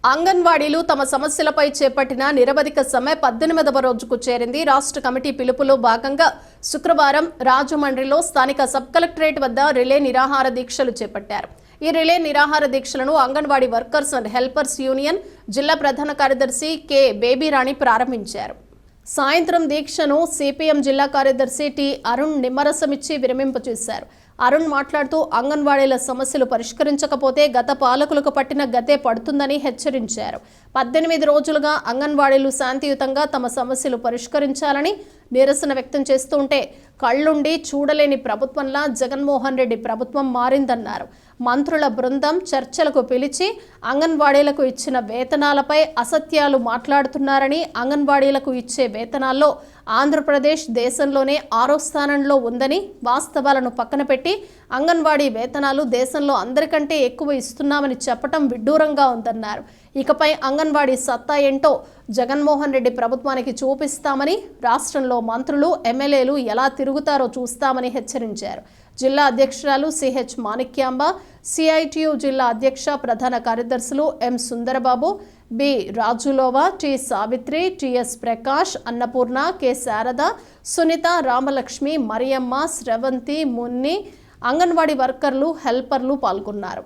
అంగన్వాడీలు తమ సమస్యలపై చేపట్టిన నిరవధిక సమ్మె 18వ రోజుకు చేరింది. రాష్ట్ర కమిటీ పిలుపులో భాగంగా శుక్రవారం రాజమండ్రిలో స్థానిక సబ్ కలెక్టరేట్ వద్ద రిలే నిరాహార దీక్షలు చేపట్టారు. ఈ రిలే నిరాహార దీక్షలను anganwadi workers and helpers union జిల్లా ప్రధాన కార్యదర్శి కె బేబీరాణి ప్రారంభించారు. సాయంత్రం దీక్షను సిపిఎం జిల్లా కార్యదర్శి టి అరుణ్ నిమ్మరసమిచ్చి విరమింపచేశారు. అరుణ్ మాట్లాడుతూ అంగన్వాడీల సమస్యలు పరిష్కరించకపోతే గత పాలకులకు పట్టిన గతే పడుతుందని హెచ్చరించారు. 18 రోజులుగా అంగన్వాడీలు శాంతియుతంగా తమ సమస్యలు పరిష్కరించాలని నిరసన వ్యక్తం చేస్తుంటే కళ్ళుండి చూడలేని ప్రభుత్వంలా జగన్మోహన్ రెడ్డి ప్రభుత్వం మారిందన్నారు. మంత్రుల బృందం చర్చలకు పిలిచి అంగన్వాడీలకు ఇచ్చిన వేతనాలపై అసత్యాలు మాట్లాడుతున్నారని, అంగన్వాడీలకు ఇచ్చే వేతనాల్లో ఆంధ్రప్రదేశ్ దేశంలోనే 6వ స్థానంలో ఉందని, వాస్తవాలను పక్కన పెట్టి అంగన్వాడీ వేతనాలు దేశంలో అందరికంటే ఎక్కువ ఇస్తున్నామని చెప్పటం విడ్డూరంగా ఉందన్నారు. ఇకపై అంగన్వాడీ సత్తా ఏంటో జగన్మోహన్ రెడ్డి ప్రభుత్వానికి చూపిస్తామని, రాష్ట్రంలో మంత్రులు ఎమ్మెల్యేలు ఎలా తిరుగుతారో చూస్తామని హెచ్చరించారు. జిల్లా అధ్యక్షురాలు సిహెచ్ మాణిక్యాంబ, సిఐటియు జిల్లా అధ్యక్ష ప్రధాన కార్యదర్శులు M Sundarababu, B Rajulova, T Savitri, TS Prakash, Annapurna, K Sharada, Sunitha, Ramalakshmi, Mariyamma, Sravanthi, Munni, anganwadi వర్కర్లు, హెల్పర్లు పాల్గొన్నారు.